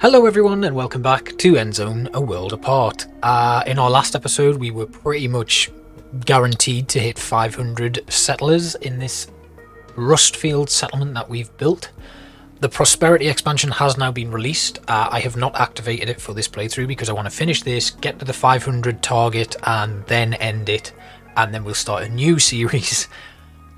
Hello everyone and welcome back to Endzone, A World Apart. In our last episode we were pretty much guaranteed to hit 500 settlers in this Rustfield settlement that we've built. The Prosperity expansion has now been released. I have not activated it for this playthrough because I want to finish this, get to the 500 target and then end it, and then we'll start a new series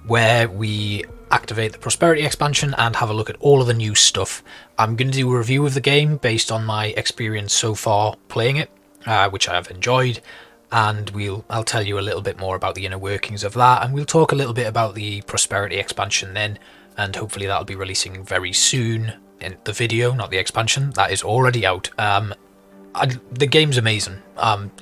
where we activate the Prosperity expansion and have a look at all of the new stuff. I'm going to do a review of the game based on my experience so far playing it, which I have enjoyed, and I'll tell you a little bit more about the inner workings of that, and we'll talk a little bit about the Prosperity expansion then, and hopefully that'll be releasing very soon. In the video, not the expansion, that is already out. The game's amazing.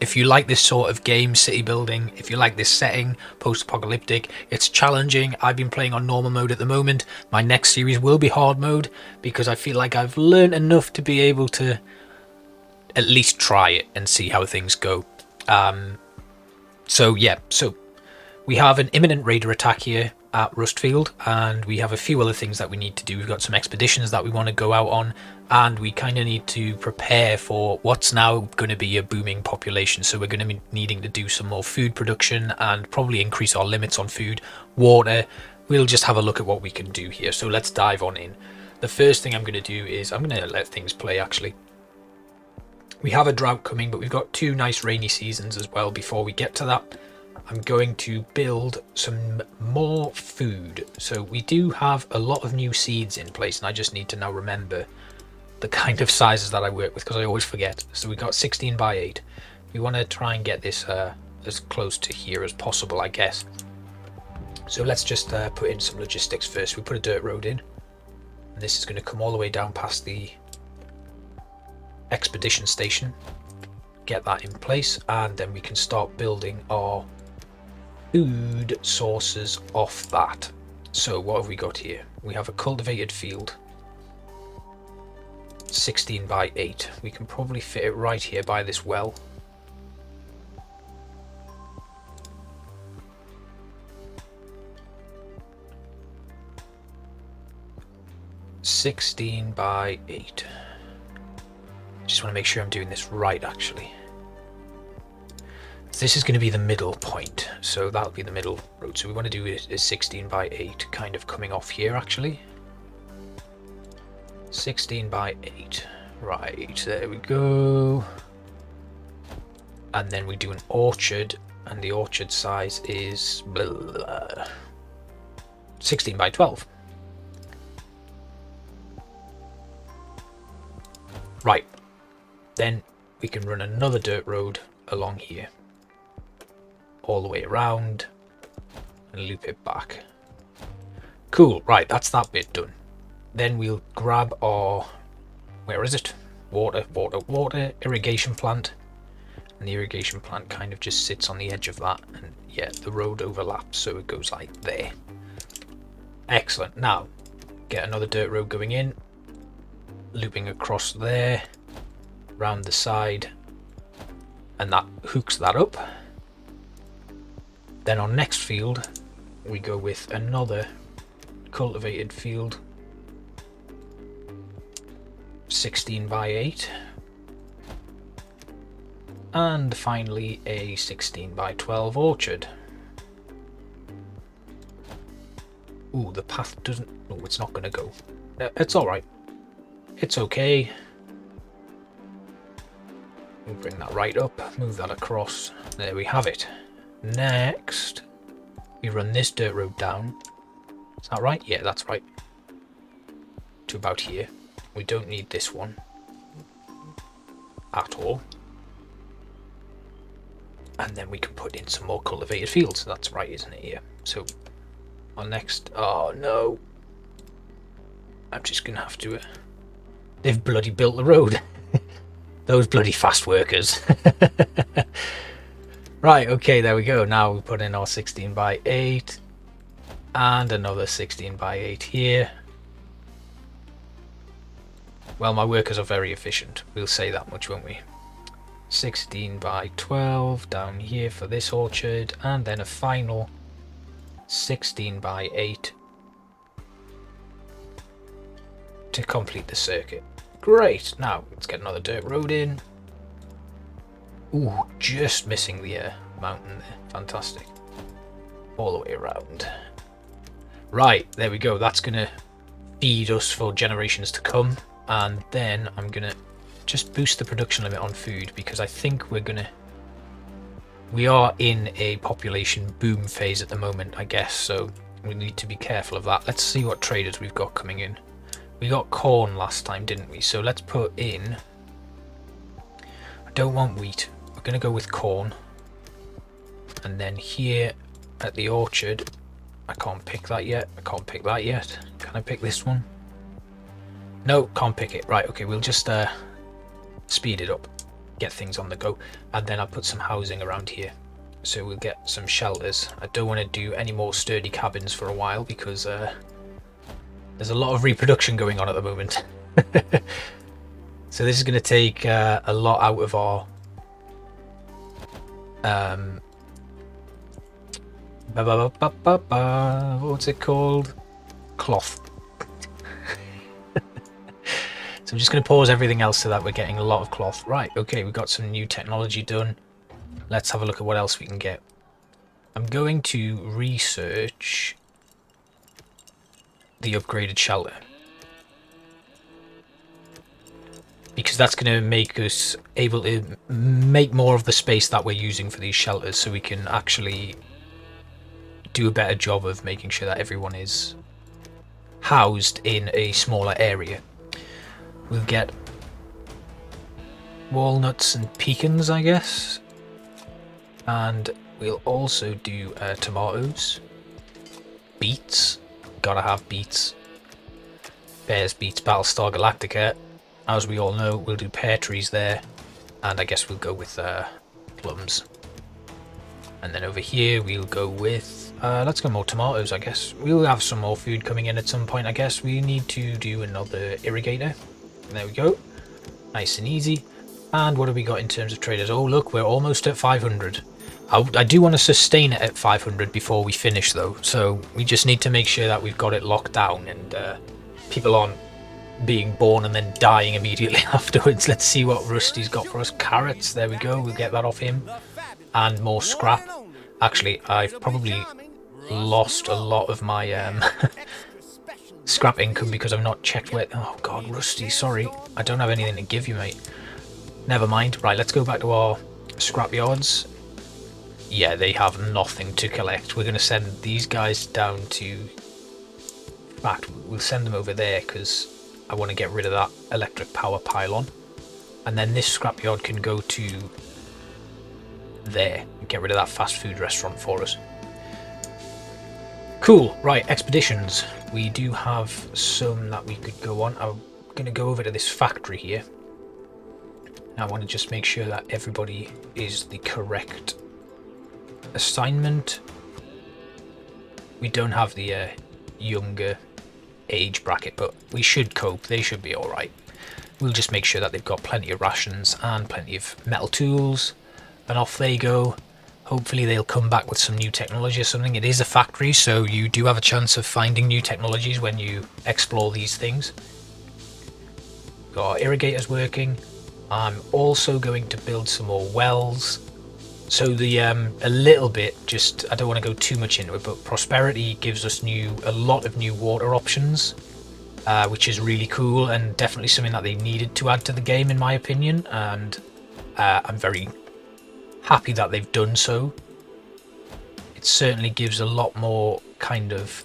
If you like this sort of game, city building, if you like this setting, post-apocalyptic, it's challenging. I've been playing on normal mode at the moment. My next series will be hard mode because I feel like I've learned enough to be able to at least try it and see how things go. So we have an imminent raider attack here at Rustfield, and we have a few other things that we need to do. We've got some expeditions that we want to go out on, and we kind of need to prepare for what's now going to be a booming population. So we're going to be needing to do some more food production and probably increase our limits on food, water. We'll just have a look at what we can do here. So let's dive on in. The first thing I'm going to do is I'm going to let things play actually. We have a drought coming, but we've got two nice rainy seasons as well. Before we get to that, I'm going to build some more food. So we do have a lot of new seeds in place, and I just need to now remember the kind of sizes that I work with because I always forget. So we got 16 by 8. We want to try and get this as close to here as possible, I guess. So let's just put in some logistics first. We put a dirt road in, and this is going to come all the way down past the expedition station. Get that in place, and then we can start building our food sources off that. So what have we got here? We have a cultivated field, 16 by 8. We can probably fit it right here by this well. (16 by 8). Just want to make sure I'm doing this right actually. This is going to be the middle point, so that'll be the middle road. So we want to do a 16 by 8 kind of coming off here actually. 16 by 8. Right, there we go. And then we do an orchard, and the orchard size is 16 by 12. Right, then we can run another dirt road along here, all the way around and loop it back. Cool, right, that's that bit done. Then we'll grab our, where is it? Water, irrigation plant. And the irrigation plant kind of just sits on the edge of that, and yeah, the road overlaps, so it goes like there. Excellent. Now, get another dirt road going in, looping across there, round the side, and that hooks that up. Then on next field, we go with another cultivated field, 16 by 8. And finally a 16 by 12 orchard. Ooh, the path doesn't... Oh, it's not going to go. It's alright. It's okay. We'll bring that right up, move that across. There we have it. Next, we run this dirt road down. Is that right? Yeah, that's right. To about here. We don't need this one at all. And then we can put in some more cultivated fields. That's right, isn't it? Here. So, our next... Oh, no. I'm just going to have to... They've bloody built the road. Those bloody fast workers. Right, okay, there we go. Now we put in our 16 by 8 and another 16 by 8 here. Well, my workers are very efficient. We'll say that much, won't we? 16 by 12 down here for this orchard, and then a final 16 by 8 to complete the circuit. Great. Now let's get another dirt road in. Ooh, just missing the mountain there. Fantastic. All the way around. Right, there we go. That's going to feed us for generations to come. And then I'm going to just boost the production limit on food, because I think we are in a population boom phase at the moment, I guess. So we need to be careful of that. Let's see what traders we've got coming in. We got corn last time, didn't we? So let's put in... I don't want wheat. We're going to go with corn. And then here at the orchard, I can't pick that yet. I can't pick that yet. Can I pick this one? No, can't pick it. Right, okay, we'll just speed it up. Get things on the go. And then I'll put some housing around here. So we'll get some shelters. I don't want to do any more sturdy cabins for a while, because there's a lot of reproduction going on at the moment. So this is going to take a lot out of our what's it called? Cloth. So I'm just going to pause everything else so that we're getting a lot of cloth. Right, okay, we've got some new technology done. Let's have a look at what else we can get. I'm going to research the upgraded shelter, because that's going to make us able to make more of the space that we're using for these shelters, so we can actually do a better job of making sure that everyone is housed in a smaller area. We'll get walnuts and pecans, I guess, and we'll also do tomatoes, beets, gotta have beets, bears, beets, Battlestar Galactica. As we all know, we'll do pear trees there, and I guess we'll go with plums. And then over here we'll go with, let's go more tomatoes, I guess. We'll have some more food coming in at some point, I guess. We need to do another irrigator. There we go. Nice and easy. And what have we got in terms of traders? Oh, look, we're almost at 500. I do want to sustain it at 500 before we finish, though. So we just need to make sure that we've got it locked down, and people aren't being born and then dying immediately afterwards. Let's see what Rusty's got for us. Carrots, there we go. We'll get that off him. And more scrap. Actually, I've probably lost a lot of my scrap income because I've not checked where... Oh, God, Rusty, sorry. I don't have anything to give you, mate. Never mind. Right, let's go back to our scrap yards. Yeah, they have nothing to collect. We're going to send these guys down to... In fact, we'll send them over there because I want to get rid of that electric power pylon. And then this scrapyard can go to there and get rid of that fast food restaurant for us. Cool. Right, expeditions. We do have some that we could go on. I'm going to go over to this factory here. I want to just make sure that everybody is the correct assignment. We don't have the younger age bracket, but we should cope. They should be alright. We'll just make sure that they've got plenty of rations and plenty of metal tools, and off they go. Hopefully they'll come back with some new technology or something. It is a factory, so you do have a chance of finding new technologies when you explore these things. Got our irrigators working. I'm also going to build some more wells. So the a little bit, just I don't want to go too much into it, but prosperity gives us a lot of new water options, which is really cool and definitely something that they needed to add to the game, in my opinion. And I'm very happy that they've done so. It certainly gives a lot more kind of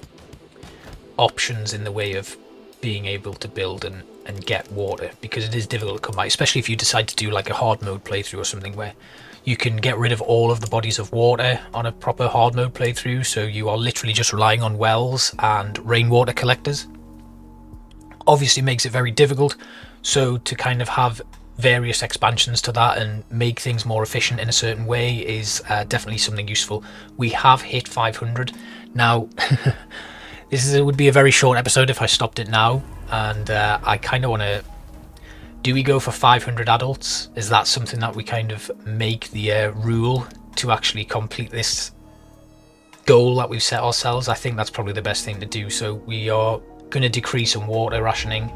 options in the way of being able to build and get water, because it is difficult to come by, especially if you decide to do like a hard mode playthrough or something where you can get rid of all of the bodies of water on a proper hard mode playthrough, so you are literally just relying on wells and rainwater collectors. Obviously makes it very difficult, so to kind of have various expansions to that and make things more efficient in a certain way is definitely something useful. We have hit 500 now. Would be a very short episode if I stopped it now, and I kind of want to... Do we go for 500 adults? Is that something that we kind of make the rule to actually complete this goal that we've set ourselves? I think that's probably the best thing to do. So we are going to decrease on water rationing.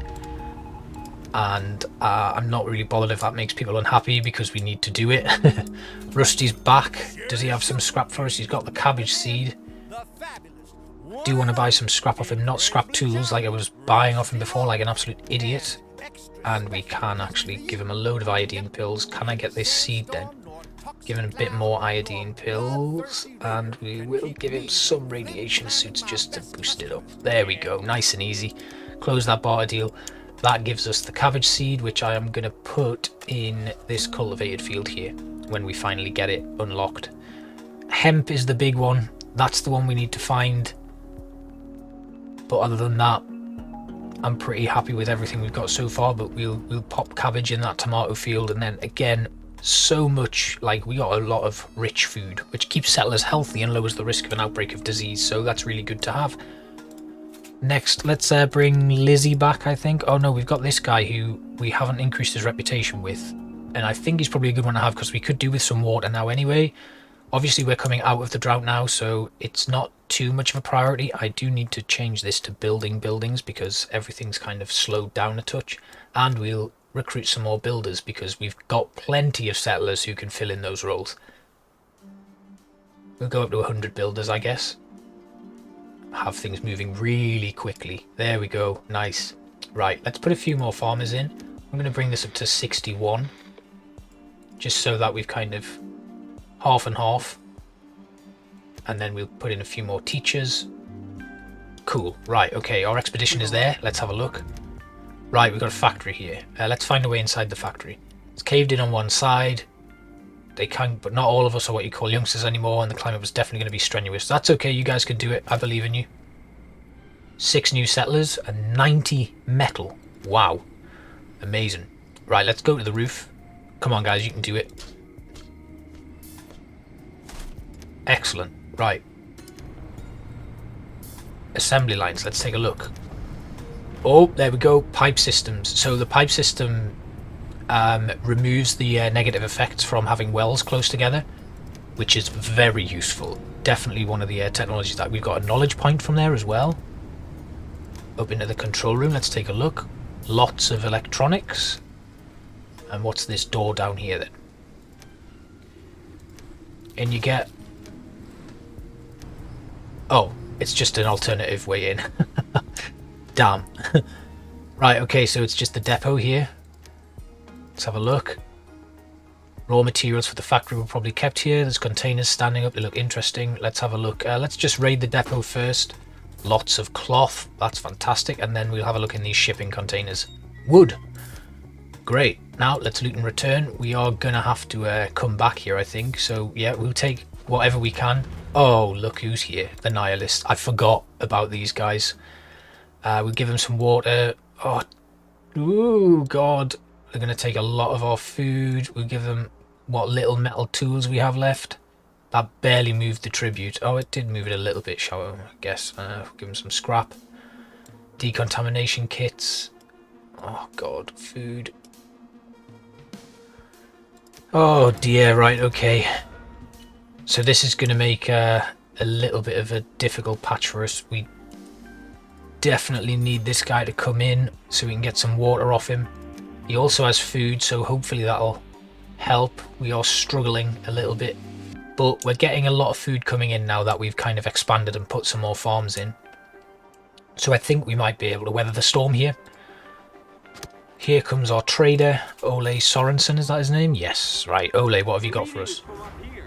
and I'm not really bothered if that makes people unhappy because we need to do it. Rusty's back. Does he have some scrap for us? He's got the cabbage seed. Do want to buy some scrap off him, not scrap tools like I was buying off him before like an absolute idiot. And we can actually give him a load of iodine pills. Can I get this seed then? Give him a bit more iodine pills, and we will give him some radiation suits just to boost it up. There we go, nice and easy. Close that barter deal. That gives us the cabbage seed, which I am going to put in this cultivated field here when we finally get it unlocked. Hemp is the big one. That's the one we need to find. But other than that, I'm pretty happy with everything we've got so far. But we'll pop cabbage in that tomato field, and then again, so much, like, we got a lot of rich food, which keeps settlers healthy and lowers the risk of an outbreak of disease. So that's really good to have. Next, let's bring Lizzie back, I think. Oh no, we've got this guy who we haven't increased his reputation with. And I think he's probably a good one to have because we could do with some water now anyway. Obviously, we're coming out of the drought now, so it's not too much of a priority. I do need to change this to building buildings because everything's kind of slowed down a touch. And we'll recruit some more builders because we've got plenty of settlers who can fill in those roles. We'll go up to 100 builders, I guess. Have things moving really quickly. There we go. Nice. Right, let's put a few more farmers in. I'm going to bring this up to 61. Just so that we've kind of half and half. And then we'll put in a few more teachers. Cool. Right, okay, our expedition is there. Let's have a look. Right, we've got a factory here. Let's find a way inside the factory. It's caved in on one side. They can, but not all of us are what you call youngsters anymore, and the climate was definitely going to be strenuous. That's okay, you guys can do it. I believe in you. 6 new settlers and 90 metal. Wow. Amazing. Right, let's go to the roof. Come on, guys, you can do it. Excellent. Right. Assembly lines, let's take a look. Oh, there we go. Pipe systems. So the pipe system removes the negative effects from having wells close together, which is very useful. Definitely one of the technologies that we've got a knowledge point from there as well. Up into the control room, let's take a look. Lots of electronics. And what's this door down here then? And you get... Oh, it's just an alternative way in. Damn. Right, okay, so it's just the depot here. Let's have a look. Raw materials for the factory were probably kept here. There's containers standing up. They look interesting. Let's have a look. Let's just raid the depot first. Lots of cloth. That's fantastic. And then we'll have a look in these shipping containers. Wood. Great. Now, let's loot and return. We are going to have to come back here, I think. So, yeah, we'll take whatever we can. Oh, look who's here. The Nihilist. I forgot about these guys. We'll give them some water. Oh, ooh, God. They're going to take a lot of our food. We'll give them what little metal tools we have left. That barely moved the tribute. Oh, it did move it a little bit, shall I guess. Give them some scrap. Decontamination kits. Oh, God. Food. Oh, dear. Right, okay. So this is going to make a little bit of a difficult patch for us. We definitely need this guy to come in so we can get some water off him. He also has food, so hopefully that'll help. We are struggling a little bit, but we're getting a lot of food coming in now that we've kind of expanded and put some more farms in. So I think we might be able to weather the storm here. Here comes our trader, Ole Sorensen, is that his name? Yes, right. Ole, what have you got for us?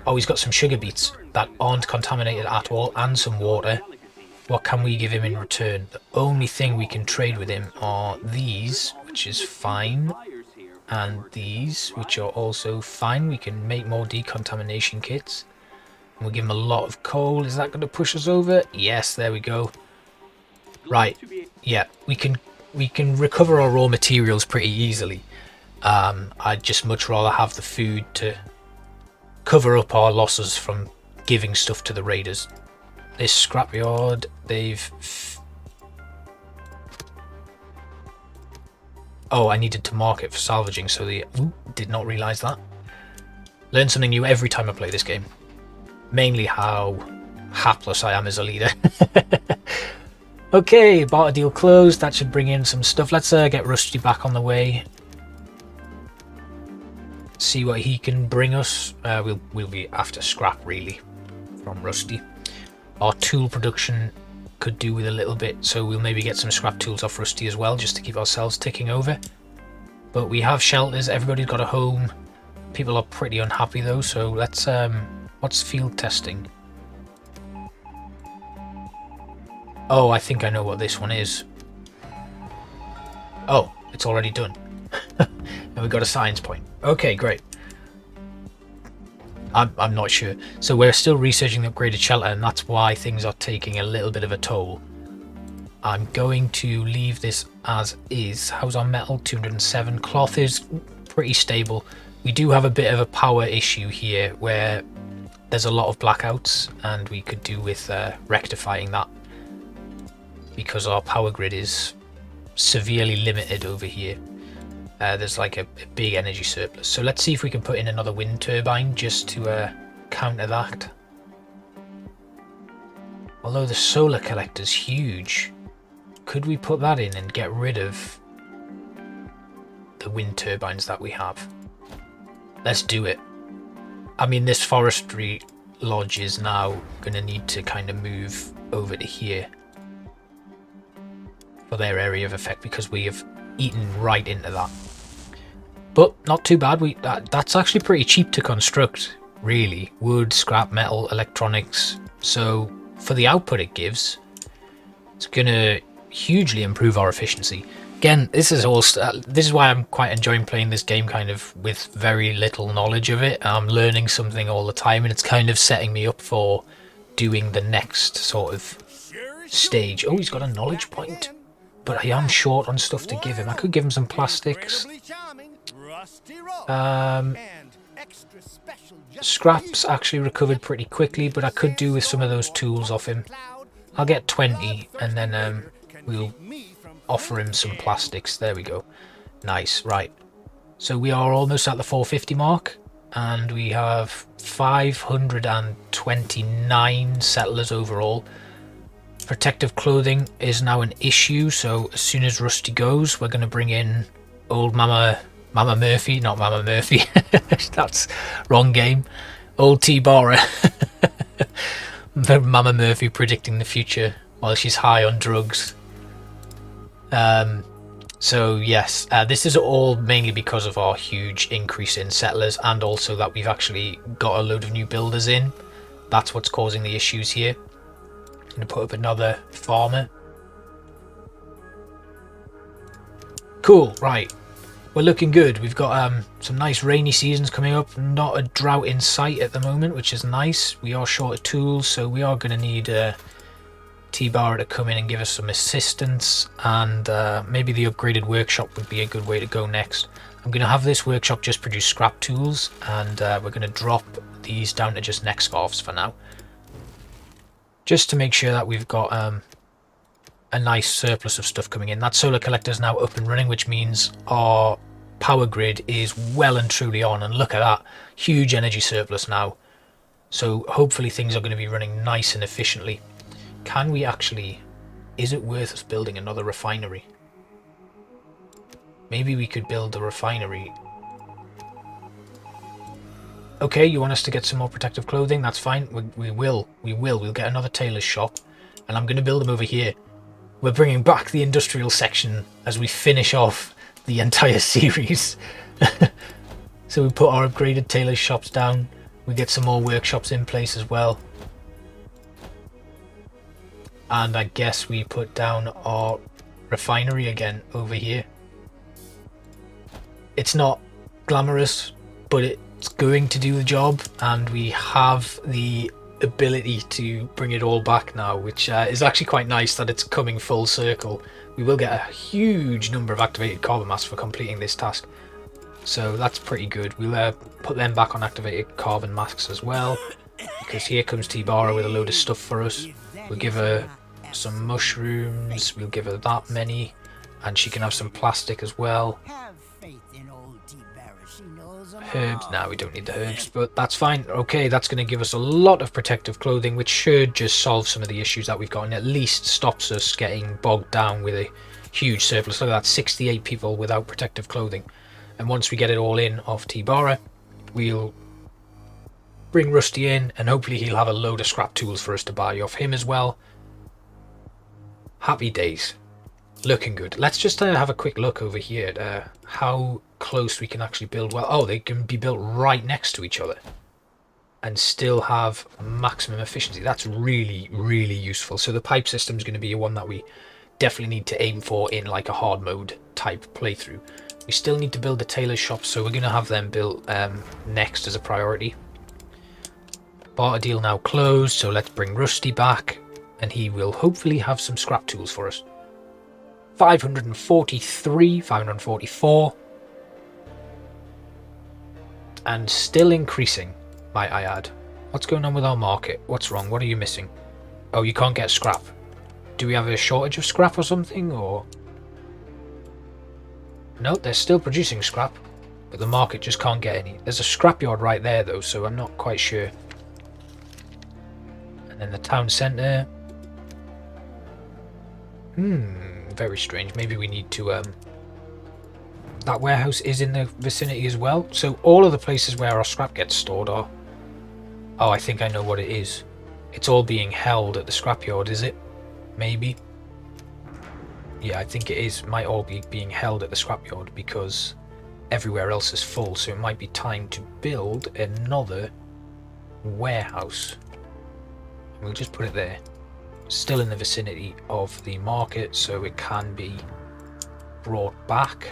Oh, he's got some sugar beets that aren't contaminated at all and some water. What can we give him in return? The only thing we can trade with him are these, which is fine, and these, which are also fine. We can make more decontamination kits. We'll give him a lot of coal. Is that going to push us over? Yes, there we go. Right, yeah, we can recover our raw materials pretty easily. I'd just much rather have the food to cover up our losses from giving stuff to the raiders. This scrapyard, they've... Oh, I needed to mark it for salvaging, so they... Ooh, did not realise that. Learn something new every time I play this game. Mainly how hapless I am as a leader. Okay, barter deal closed. That should bring in some stuff. Let's get Rusty back on the way. See what he can bring us. We'll be after scrap really from Rusty. Our tool production could do with a little bit, so we'll maybe get some scrap tools off Rusty as well, just to keep ourselves ticking over. But we have shelters. Everybody's got a home. People are pretty unhappy though, so let's what's field testing? Oh, I think I know what this one is. Oh, it's already done. And we got a science point. Okay, great. I'm not sure. So we're still researching the upgraded shelter, and that's why things are taking a little bit of a toll. I'm going to leave this as is. How's our metal? 207. Cloth is pretty stable. We do have a bit of a power issue here where there's a lot of blackouts, and we could do with rectifying that, because our power grid is severely limited over here. There's like a big energy surplus. So let's see if we can put in another wind turbine just to counter that. Although the solar collector's huge, could we put that in and get rid of the wind turbines that we have? Let's do it. I mean, this forestry lodge is now going to need to kind of move over to here for their area of effect, because we have eaten right into that. But not too bad. That's actually pretty cheap to construct, really. Wood, scrap, metal, electronics. So for the output it gives, it's going to hugely improve our efficiency. Again, this is why I'm quite enjoying playing this game kind of with very little knowledge of it. I'm learning something all the time, and it's kind of setting me up for doing the next sort of stage. Oh, he's got a knowledge point. But I am short on stuff to give him. I could give him some plastics. Scraps actually recovered pretty quickly, but I could do with some of those tools off him. I'll get 20 and then we'll offer him some plastics. There we go. Nice, right. So we are almost at the 450 mark, and we have 529 settlers overall. Protective clothing is now an issue, so as soon as Rusty goes, we're going to bring in old Mama Murphy, not Mama Murphy. That's wrong game. Old T-Bara. Mama Murphy predicting the future while she's high on drugs. So yes, this is all mainly because of our huge increase in settlers, and also that we've actually got a load of new builders in. That's what's causing the issues here. I'm going to put up another farmer. Cool, right. We're looking good. We've got some nice rainy seasons coming up. Not a drought in sight at the moment, which is nice. We are short of tools, so we are going to need T-Bar to come in and give us some assistance. And maybe the upgraded workshop would be a good way to go next. I'm going to have this workshop just produce scrap tools, and we're going to drop these down to just neck scarves for now. Just to make sure that we've got a nice surplus of stuff coming in. That solar collector is now up and running, which means our power grid is well and truly on. And look at that, huge energy surplus now. So hopefully things are going to be running nice and efficiently. Can we actually... is it worth us building another refinery? Maybe we could build the refinery. Okay, you want us to get some more protective clothing? That's fine. We will. We'll get another tailor's shop. And I'm going to build them over here. We're bringing back the industrial section as we finish off the entire series. So we put our upgraded tailor's shops down. We get some more workshops in place as well. And I guess we put down our refinery again over here. It's not glamorous, but it's going to do the job, and we have the ability to bring it all back now, which is actually quite nice that it's coming full circle. We will get a huge number of activated carbon mass for completing this task, so that's pretty good. We'll put them back on activated carbon masks as well, because here comes T-Bara with a load of stuff for us. We'll give her some mushrooms, we'll give her that many, and she can have some plastic as well. Have faith in old T-Bara. Herbs. Now we don't need the herbs, but that's fine. Okay, that's going to give us a lot of protective clothing, which should just solve some of the issues that we've got, and at least stops us getting bogged down with a huge surplus. Look at that, 68 people without protective clothing. And once we get it all in off T-Bara, we'll bring Rusty in, and hopefully he'll have a load of scrap tools for us to buy off him as well. Happy days. Looking good. Let's just have a quick look over here at how close we can actually build well. Oh, they can be built right next to each other and still have maximum efficiency. That's really, really useful. So the pipe system is going to be one that we definitely need to aim for in like a hard mode type playthrough. We still need to build the tailor shop, so we're going to have them built next as a priority. Barter deal now closed, so let's bring Rusty back, and he will hopefully have some scrap tools for us. 543, 544, and still increasing, might I add. What's going on with our market? What's wrong? What are you missing? Oh, you can't get scrap. Do we have a shortage of scrap or something, or? No, they're still producing scrap, but the market just can't get any. There's a scrapyard right there though, so I'm not quite sure. And then the town centre. Very strange. Maybe we need to that warehouse is in the vicinity as well, so all of the places where our scrap gets stored are... Oh, I think I know what it is. It's all being held at the scrapyard, is it? Maybe. Yeah, I think it is. Might all be being held at the scrapyard because everywhere else is full, so it might be time to build another warehouse. We'll just put it there. Still in the vicinity of the market, so it can be brought back.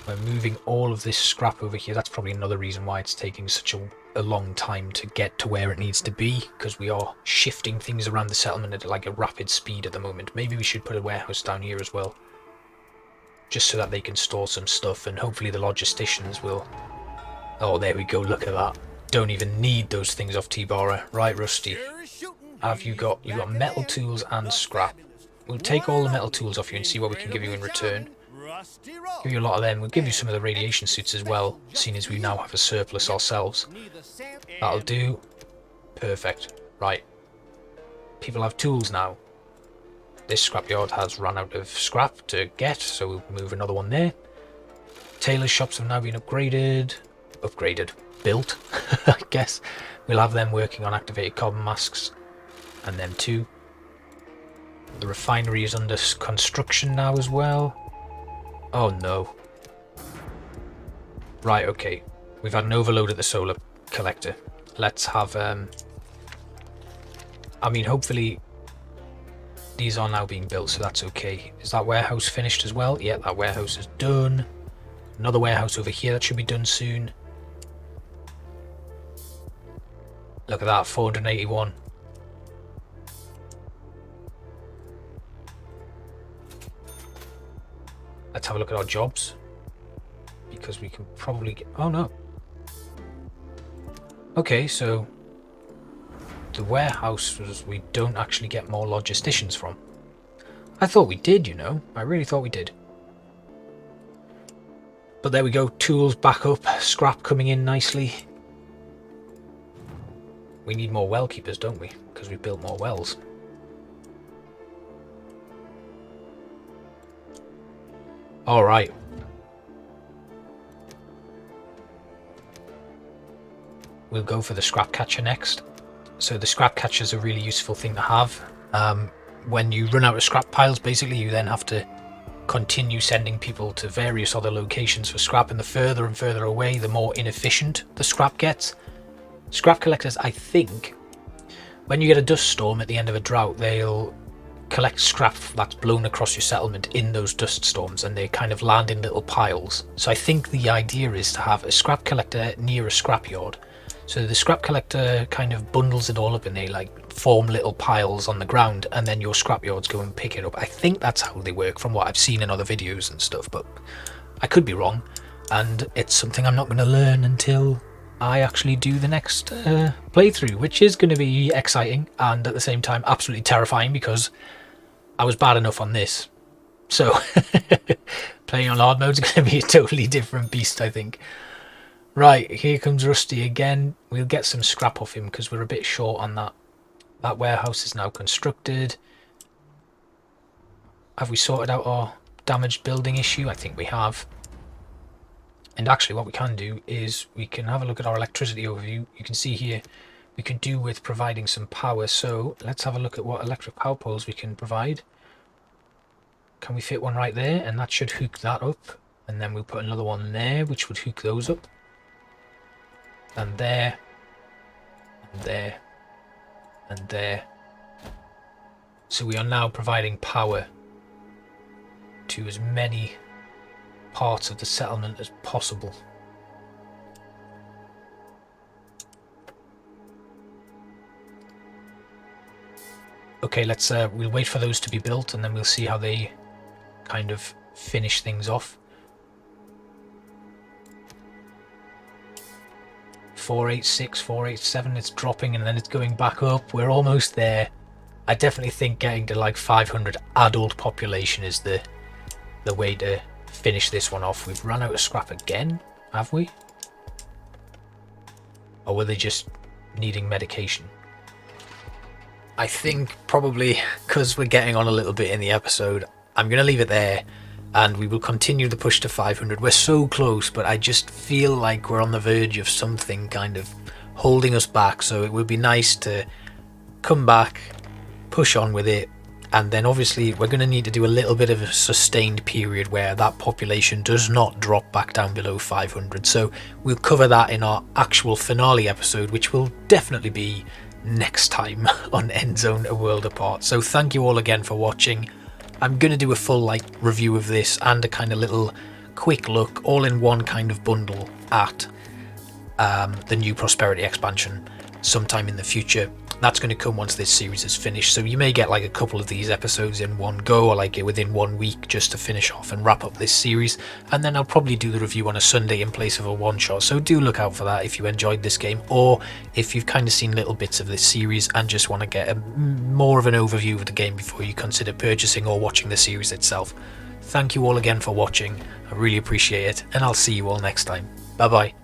We're moving all of this scrap over here. That's probably another reason why it's taking such a long time to get to where it needs to be, because we are shifting things around the settlement at like a rapid speed at the moment. Maybe we should put a warehouse down here as well, just so that they can store some stuff, and hopefully the logisticians will... Oh, there we go, look at that. Don't even need those things off T-Bara. Right, Rusty. Have you got metal tools and scrap? We'll take all the metal tools off you and see what we can give you in return. Give you a lot of them. We'll give you some of the radiation suits as well, seeing as we now have a surplus ourselves. That'll do. Perfect. Right. People have tools now. This scrapyard has run out of scrap to get, so we'll move another one there. Tailor shops have now been upgraded. Built, I guess. We'll have them working on activated carbon masks. And them too. The refinery is under construction now as well. Oh no. Right, okay. We've had an overload at the solar collector. Let's have... I mean, hopefully these are now being built, so that's okay. Is that warehouse finished as well? Yeah, that warehouse is done. Another warehouse over here that should be done soon. Look at that, 481. Let's have a look at our jobs, because we can probably get... Oh no. Okay, so the warehouse was... We don't actually get more logisticians from. I thought we did, you know. I really thought we did. But there we go. Tools back up. Scrap coming in nicely. We need more well keepers, don't we? Because we built more wells. Alright. We'll go for the scrap catcher next. So the scrap catcher is a really useful thing to have. When you run out of scrap piles, basically you then have to continue sending people to various other locations for scrap, and the further and further away, the more inefficient the scrap gets. Scrap collectors, I think, when you get a dust storm at the end of a drought, they'll collect scrap that's blown across your settlement in those dust storms, and they kind of land in little piles. So I think the idea is to have a scrap collector near a scrapyard. So the scrap collector kind of bundles it all up and they like form little piles on the ground, and then your scrapyards go and pick it up. I think that's how they work from what I've seen in other videos and stuff, but I could be wrong, and it's something I'm not going to learn until I actually do the next playthrough, which is going to be exciting and at the same time absolutely terrifying, because I was bad enough on this. So playing on hard mode is going to be a totally different beast, I think. Right, here comes Rusty again. We'll get some scrap off him because we're a bit short on that. That warehouse is now constructed. Have we sorted out our damaged building issue? I think we have. And actually what we can do is we can have a look at our electricity overview. You can see here we can do with providing some power. So let's have a look at what electric power poles we can provide. Can we fit one right there? And that should hook that up. And then we'll put another one there, which would hook those up. And there. And there. And there. So we are now providing power to as many parts of the settlement as possible. Okay, let's we'll wait for those to be built and then we'll see how they kind of finish things off. 486, 487, it's dropping and then it's going back up. We're almost there. I definitely think getting to like 500 adult population is the way to finish this one off. We've run out of scrap again, have we? Or were they just needing medication? I think probably because we're getting on a little bit in the episode, I'm going to leave it there and we will continue the push to 500. We're so close, but I just feel like we're on the verge of something kind of holding us back. So it would be nice to come back, push on with it, and then obviously we're going to need to do a little bit of a sustained period where that population does not drop back down below 500. So we'll cover that in our actual finale episode, which will definitely be next time on Endzone A World Apart. So thank you all again for watching. I'm going to do a full review of this and a kind of little quick look all in one kind of bundle at the new Prosperity expansion sometime in the future. That's going to come once this series is finished, so you may get like a couple of these episodes in one go, or like within 1 week, just to finish off and wrap up this series, and then I'll probably do the review on a Sunday in place of a one-shot, so do look out for that if you enjoyed this game, or if you've kind of seen little bits of this series and just want to get more of an overview of the game before you consider purchasing or watching the series itself. Thank you all again for watching, I really appreciate it, and I'll see you all next time. Bye bye.